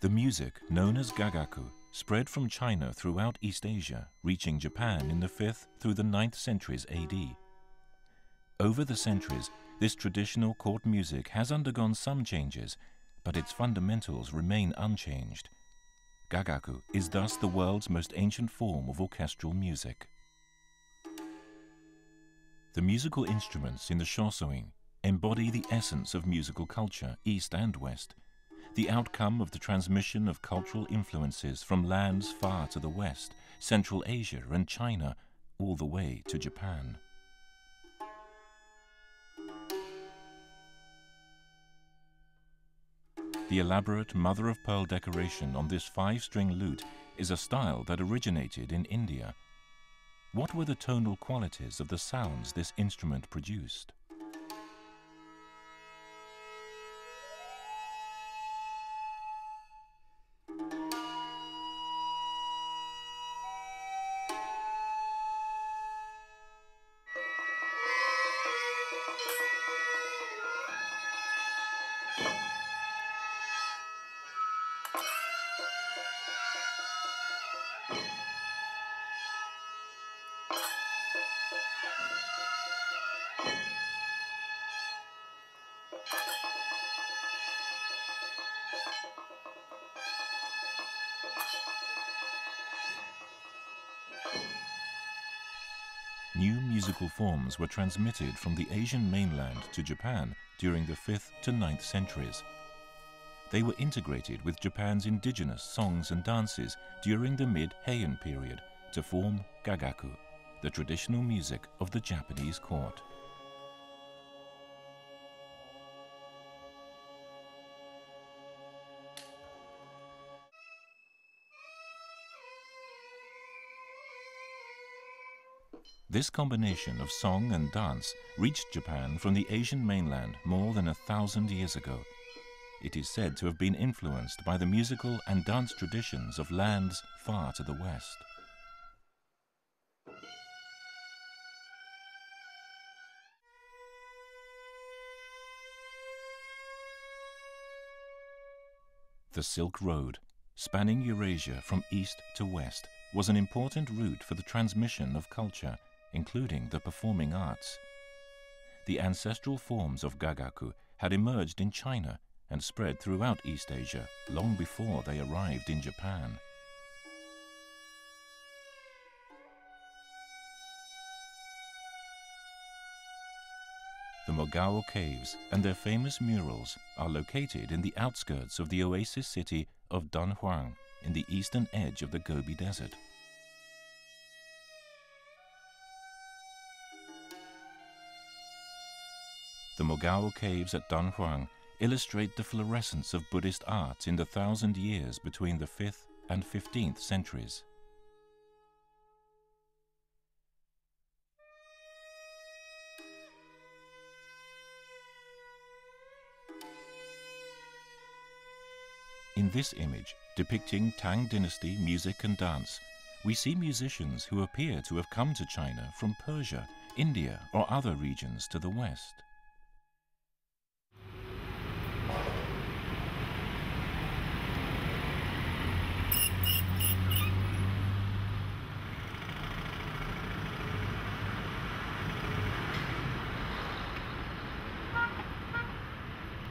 The music, known as Gagaku, spread from China throughout East Asia, reaching Japan in the 5th through the 9th centuries AD. Over the centuries, this traditional court music has undergone some changes, but its fundamentals remain unchanged. Gagaku is thus the world's most ancient form of orchestral music. The musical instruments in the shosoin embody the essence of musical culture, East and West, the outcome of the transmission of cultural influences from lands far to the West, Central Asia and China, all the way to Japan. The elaborate mother-of-pearl decoration on this 5-string lute is a style that originated in India. What were the tonal qualities of the sounds this instrument produced? New musical forms were transmitted from the Asian mainland to Japan during the 5th to 9th centuries. They were integrated with Japan's indigenous songs and dances during the mid-Heian period to form Gagaku, the traditional music of the Japanese court. This combination of song and dance reached Japan from the Asian mainland more than 1,000 years ago. It is said to have been influenced by the musical and dance traditions of lands far to the west. The Silk Road, spanning Eurasia from east to west, was an important route for the transmission of culture, including the performing arts. The ancestral forms of Gagaku had emerged in China and spread throughout East Asia long before they arrived in Japan. The Mogao Caves and their famous murals are located in the outskirts of the oasis city of Dunhuang in the eastern edge of the Gobi Desert. The Mogao Caves at Dunhuang illustrate the fluorescence of Buddhist art in the 1,000 years between the 5th and 15th centuries. In this image, depicting Tang Dynasty music and dance, we see musicians who appear to have come to China from Persia, India, or other regions to the west.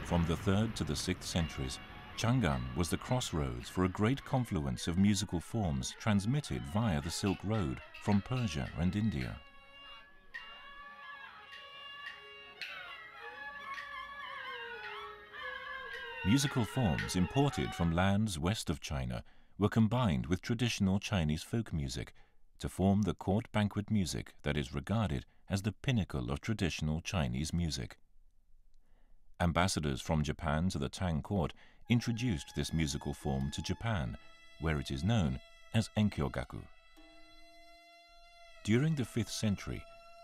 From the 3rd to the 6th centuries, Chang'an was the crossroads for a great confluence of musical forms transmitted via the Silk Road from Persia and India. Musical forms imported from lands west of China were combined with traditional Chinese folk music to form the court banquet music that is regarded as the pinnacle of traditional Chinese music. Ambassadors from Japan to the Tang court introduced this musical form to Japan, where it is known as Enkyogaku. During the 5th century,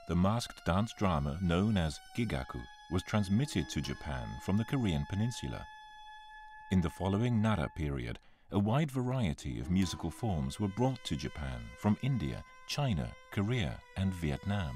the masked dance drama known as Gigaku was transmitted to Japan from the Korean peninsula. In the following Nara period, a wide variety of musical forms were brought to Japan from India, China, Korea, and Vietnam.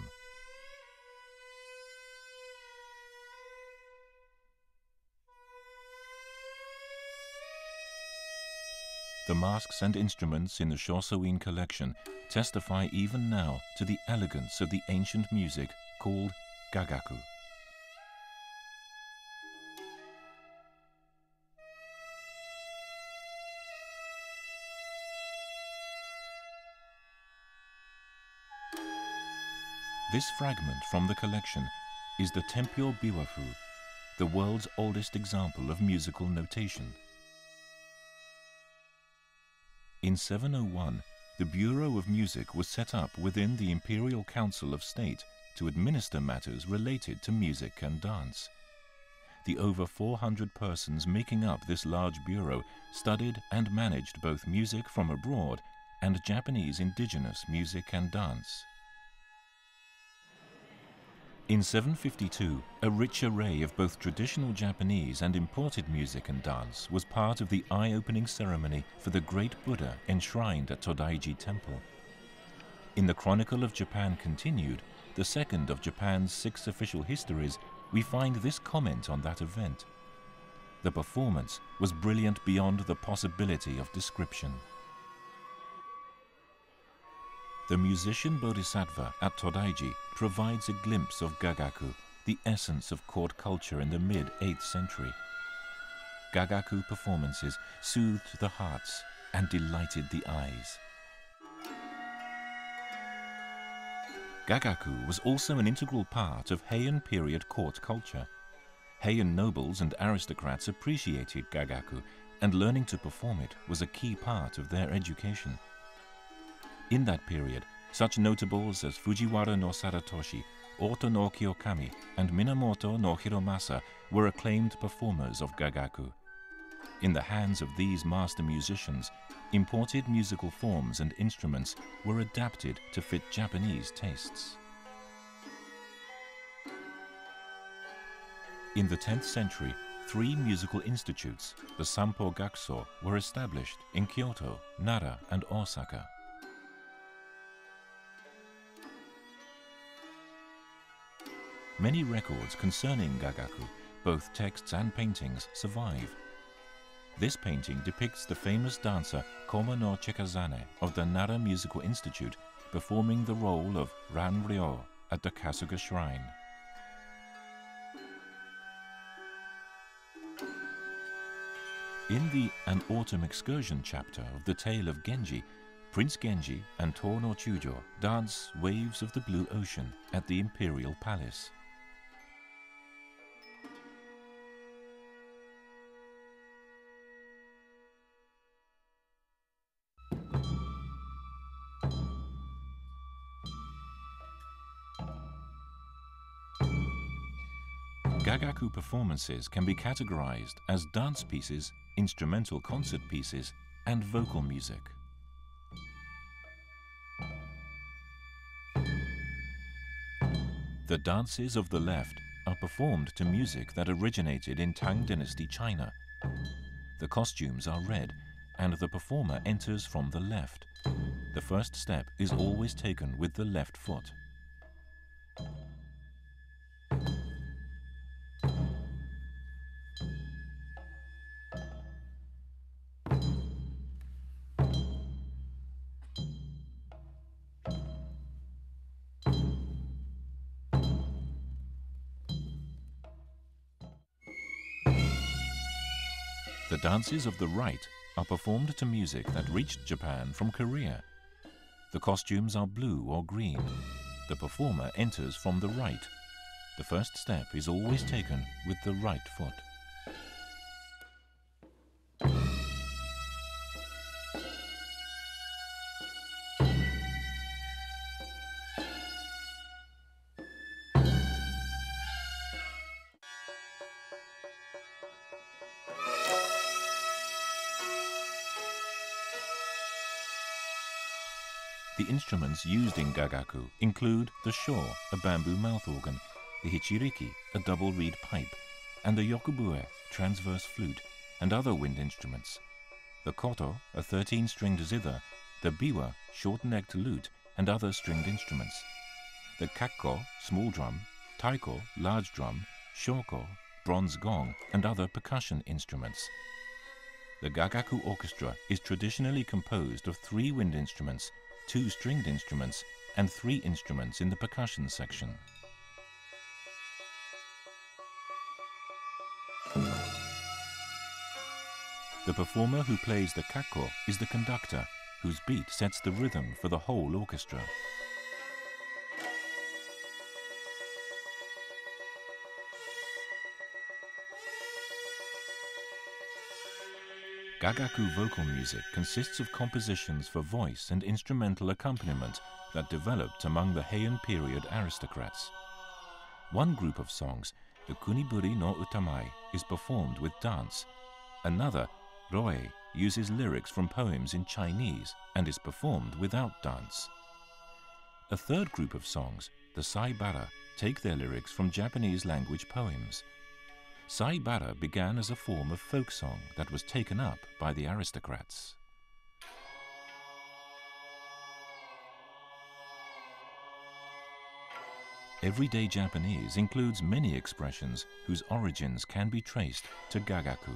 The masks and instruments in the Shosoin collection testify even now to the elegance of the ancient music called Gagaku. This fragment from the collection is the Tempyo Biwafu, the world's oldest example of musical notation. In 701, the Bureau of Music was set up within the Imperial Council of State to administer matters related to music and dance. The over 400 persons making up this large bureau studied and managed both music from abroad and Japanese indigenous music and dance. In 752, a rich array of both traditional Japanese and imported music and dance was part of the eye-opening ceremony for the great Buddha enshrined at Todaiji Temple. In the Chronicle of Japan Continued, the second of Japan's 6 official histories, we find this comment on that event. The performance was brilliant beyond the possibility of description. The musician Bodhisattva at Todaiji provides a glimpse of Gagaku, the essence of court culture in the mid-8th century. Gagaku performances soothed the hearts and delighted the eyes. Gagaku was also an integral part of Heian period court culture. Heian nobles and aristocrats appreciated Gagaku, and learning to perform it was a key part of their education. In that period, such notables as Fujiwara no Sadatoshi, Oto no Kiyokami, and Minamoto no Hiromasa were acclaimed performers of Gagaku. In the hands of these master musicians, imported musical forms and instruments were adapted to fit Japanese tastes. In the 10th century, 3 musical institutes, the Sampo Gakuso, were established in Kyoto, Nara, and Osaka. Many records concerning Gagaku, both texts and paintings, survive. This painting depicts the famous dancer Koma no Chikazane of the Nara Musical Institute performing the role of Ranryo at the Kasuga Shrine. In the An Autumn Excursion chapter of the tale of Genji, Prince Genji and Tono Chujo dance Waves of the Blue Ocean at the Imperial Palace. Gagaku performances can be categorized as dance pieces, instrumental concert pieces, and vocal music. The dances of the left are performed to music that originated in Tang Dynasty China. The costumes are red, and the performer enters from the left. The first step is always taken with the left foot. The dances of the right are performed to music that reached Japan from Korea. The costumes are blue or green. The performer enters from the right. The first step is always taken with the right foot. The instruments used in Gagaku include the sho, a bamboo mouth organ, the hichiriki, a double reed pipe, and the yokubue, transverse flute, and other wind instruments, the koto, a 13-stringed zither, the biwa, short-necked lute, and other stringed instruments, the kakko, small drum, taiko, large drum, shoko, bronze gong, and other percussion instruments. The Gagaku orchestra is traditionally composed of 3 wind instruments, 2 stringed instruments, and 3 instruments in the percussion section. The performer who plays the kakko is the conductor, whose beat sets the rhythm for the whole orchestra. Gagaku vocal music consists of compositions for voice and instrumental accompaniment that developed among the Heian period aristocrats. One group of songs, the Kuniburi no Utamai, is performed with dance. Another, Roe, uses lyrics from poems in Chinese and is performed without dance. A third group of songs, the Saibara, take their lyrics from Japanese language poems. Saibara began as a form of folk song that was taken up by the aristocrats. Everyday Japanese includes many expressions whose origins can be traced to Gagaku.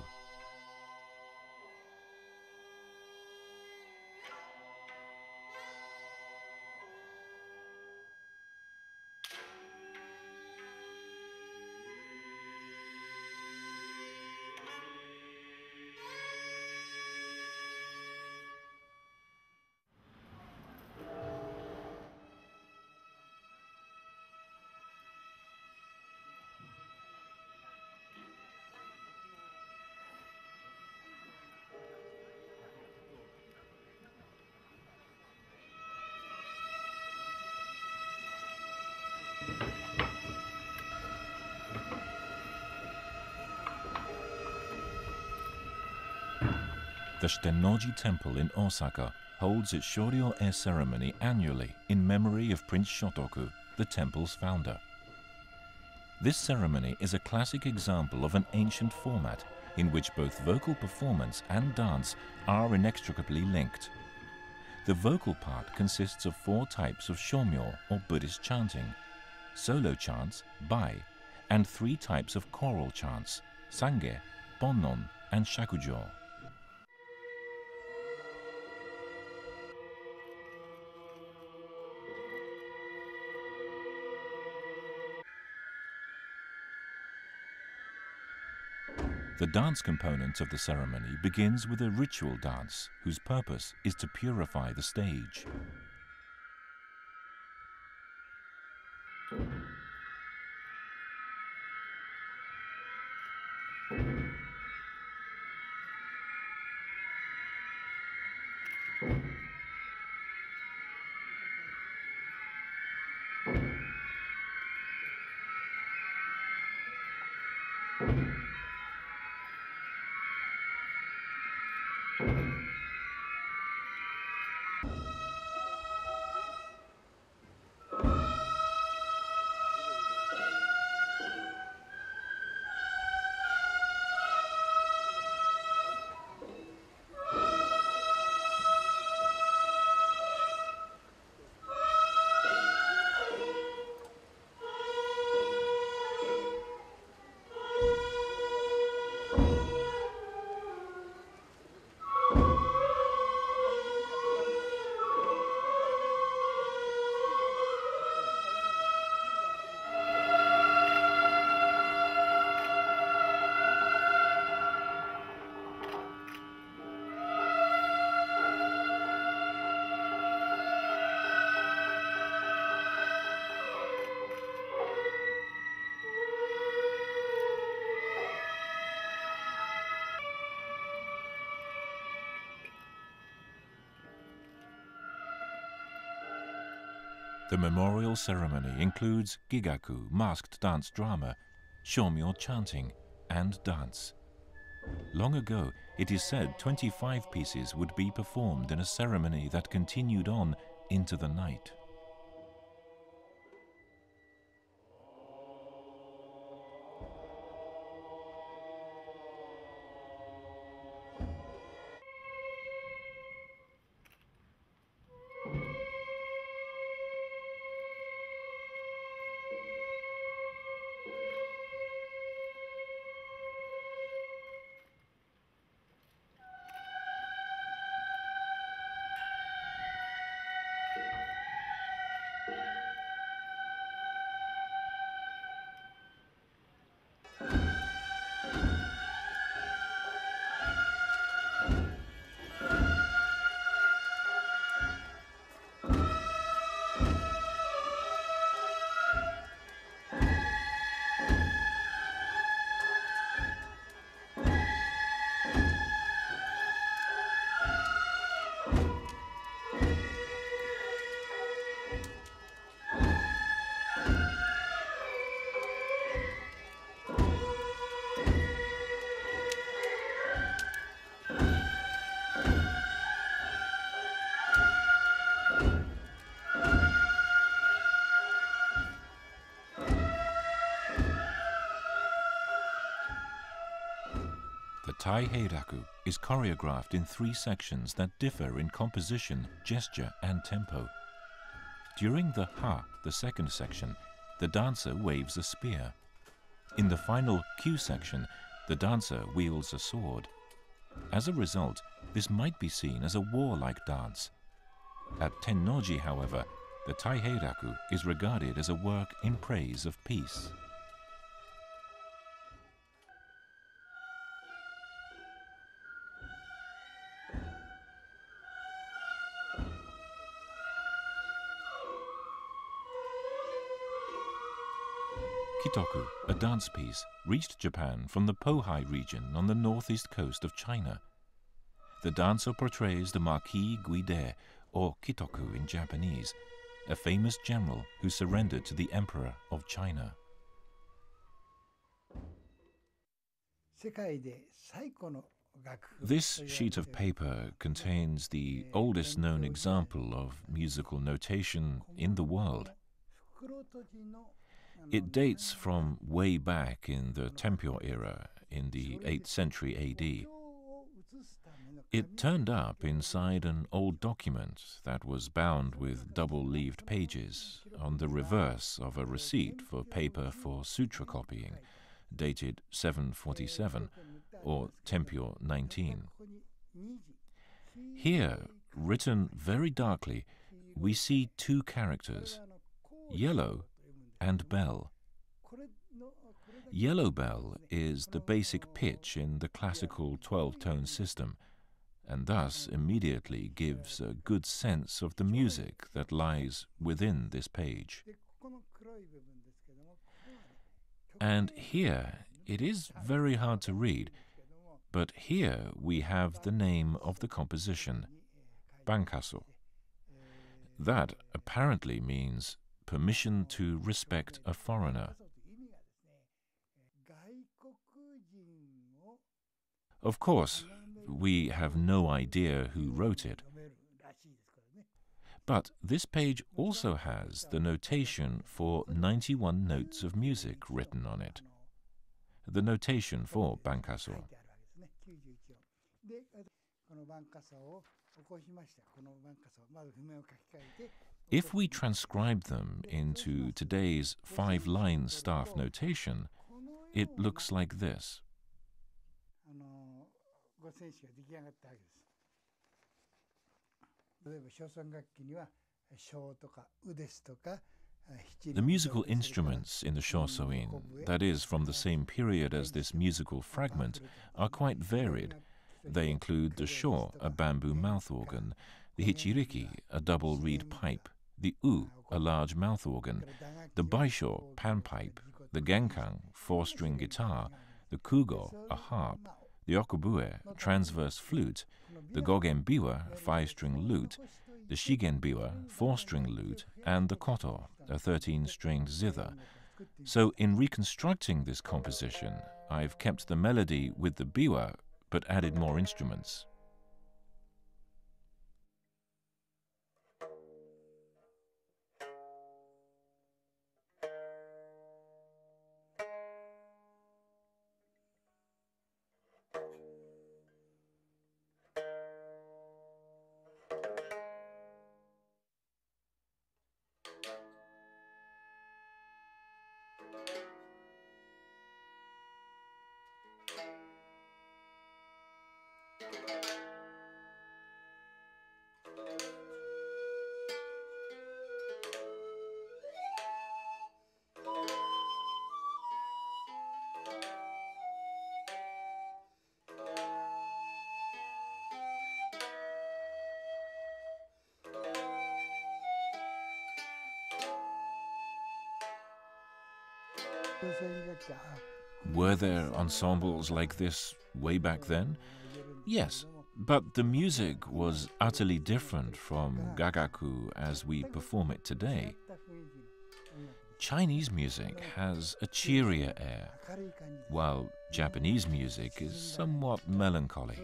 The Shitennoji Temple in Osaka holds its Shoryo air ceremony annually in memory of Prince Shotoku, the temple's founder. This ceremony is a classic example of an ancient format in which both vocal performance and dance are inextricably linked. The vocal part consists of 4 types of shomyo or Buddhist chanting, solo chants, bai, and 3 types of choral chants, sange, bonnon, and shakujo. The dance component of the ceremony begins with a ritual dance whose purpose is to purify the stage. The memorial ceremony includes Gigaku, masked dance drama, shomyo chanting, and dance. Long ago, it is said 25 pieces would be performed in a ceremony that continued on into the night. Tai-heiraku is choreographed in 3 sections that differ in composition, gesture, and tempo. During the Ha, the second section, the dancer waves a spear. In the final Q section, the dancer wields a sword. As a result, this might be seen as a warlike dance. At Tennoji, however, the Tai-heiraku is regarded as a work in praise of peace. Kitoku, a dance piece, reached Japan from the Pohai region on the northeast coast of China. The dancer portrays the Marquis Guide, or Kitoku in Japanese, a famous general who surrendered to the Emperor of China. This sheet of paper contains the oldest known example of musical notation in the world. It dates from way back in the Tenpyo era, in the 8th century AD. It turned up inside an old document that was bound with double-leaved pages on the reverse of a receipt for paper for sutra copying, dated 747, or Tenpyo 19. Here, written very darkly, we see 2 characters, yellow and bell. Yellow bell is the basic pitch in the classical 12-tone system, and thus immediately gives a good sense of the music that lies within this page. And here it is very hard to read, but here we have the name of the composition, Bankaso. That apparently means permission to respect a foreigner. Of course, we have no idea who wrote it. But this page also has the notation for 91 notes of music written on it. The notation for Bankaso. If we transcribe them into today's 5-line staff notation, it looks like this. The musical instruments in the shosoin, that is, from the same period as this musical fragment, are quite varied. They include the sho, a bamboo mouth organ, the hichiriki, a double reed pipe, the u, a large mouth organ, the baisho, panpipe, the genkang, 4-string guitar, the kugo, a harp, the okubue, transverse flute, the gogen-biwa, 5-string lute, the shigen-biwa, 4-string lute, and the koto, a 13-stringed zither. So in reconstructing this composition, I've kept the melody with the biwa, but added more instruments. Were there ensembles like this way back then? Yes, but the music was utterly different from Gagaku as we perform it today. Chinese music has a cheerier air, while Japanese music is somewhat melancholy.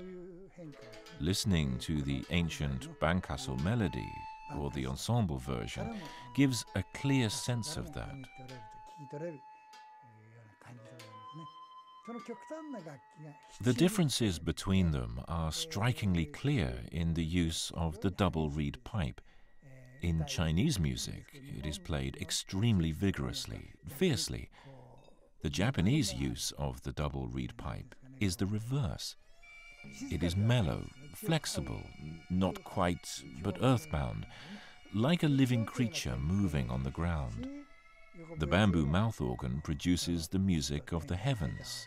Listening to the ancient Bankaso melody, or the ensemble version, gives a clear sense of that. The differences between them are strikingly clear in the use of the double reed pipe. In Chinese music, it is played extremely vigorously, fiercely. The Japanese use of the double reed pipe is the reverse. It is mellow, flexible, not quite, but earthbound, like a living creature moving on the ground. The bamboo mouth organ produces the music of the heavens.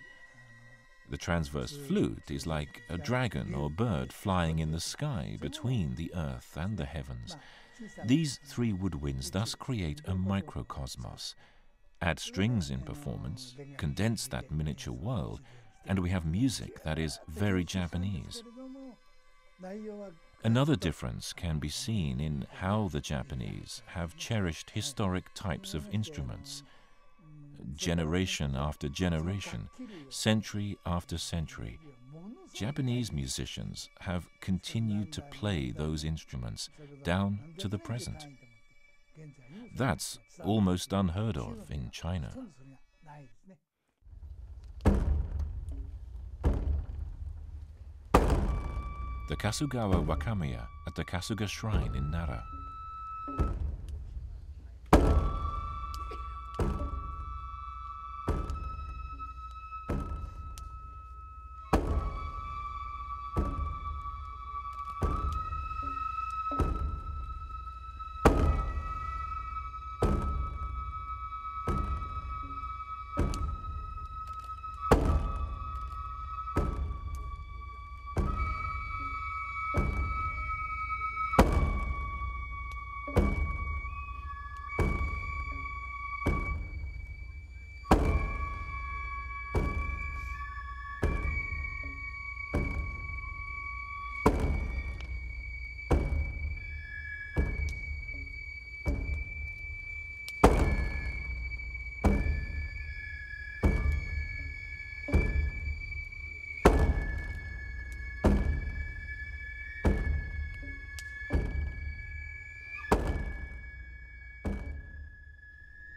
The transverse flute is like a dragon or bird flying in the sky between the earth and the heavens. These three woodwinds thus create a microcosmos. Add strings in performance, condense that miniature world, and we have music that is very Japanese. Another difference can be seen in how the Japanese have cherished historic types of instruments. Generation after generation, century after century, Japanese musicians have continued to play those instruments down to the present. That's almost unheard of in China. The Kasugawa Wakamiya at the Kasuga Shrine in Nara.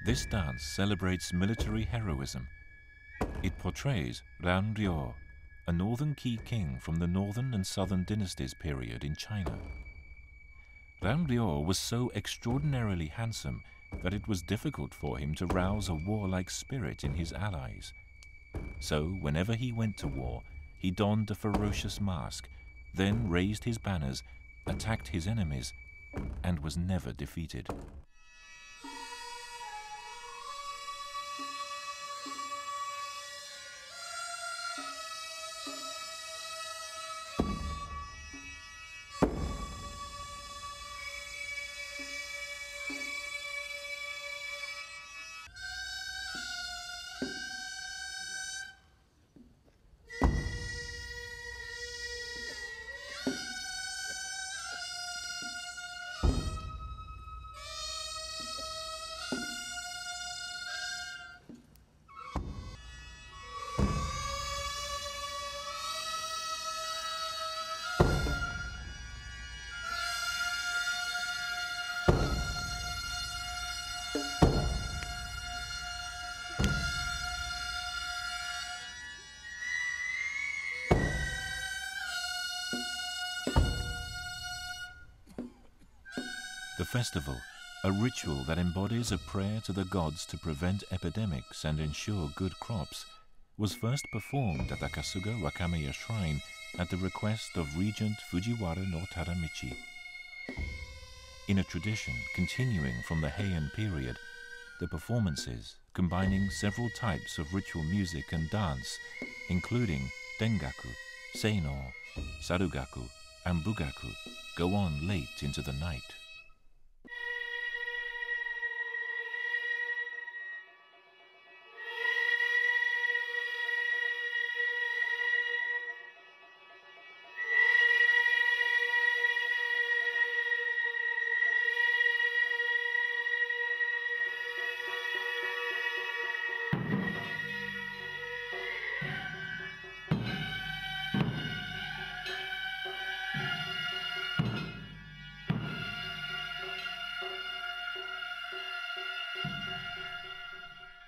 This dance celebrates military heroism. It portrays Ran Ryo, a northern Qi king from the northern and southern dynasties period in China. Ran Ryo was so extraordinarily handsome that it was difficult for him to rouse a warlike spirit in his allies. So, whenever he went to war, he donned a ferocious mask, then raised his banners, attacked his enemies, and was never defeated. The festival, a ritual that embodies a prayer to the gods to prevent epidemics and ensure good crops, was first performed at the Kasuga Wakamiya Shrine at the request of Regent Fujiwara no Tadamichi. In a tradition continuing from the Heian period, the performances, combining several types of ritual music and dance, including Dengaku, Seino, Sarugaku, and Bugaku, go on late into the night.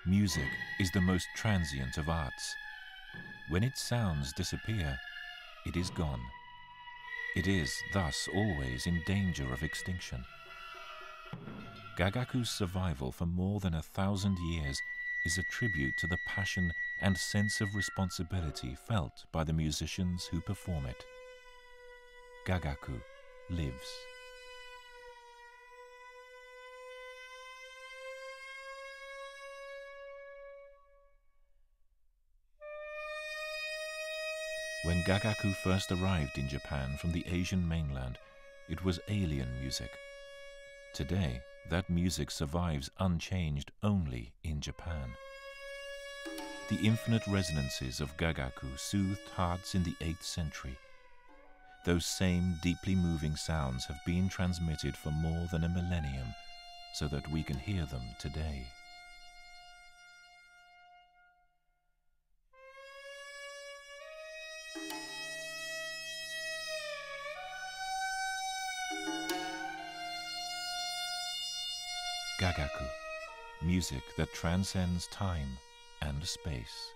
Music is the most transient of arts. When its sounds disappear, it is gone. It is thus always in danger of extinction. Gagaku's survival for more than 1,000 years is a tribute to the passion and sense of responsibility felt by the musicians who perform it. Gagaku lives. When Gagaku first arrived in Japan from the Asian mainland, it was alien music. Today, that music survives unchanged only in Japan. The infinite resonances of Gagaku soothed hearts in the 8th century. Those same deeply moving sounds have been transmitted for more than a millennium, so that we can hear them today. Gagaku, music that transcends time and space.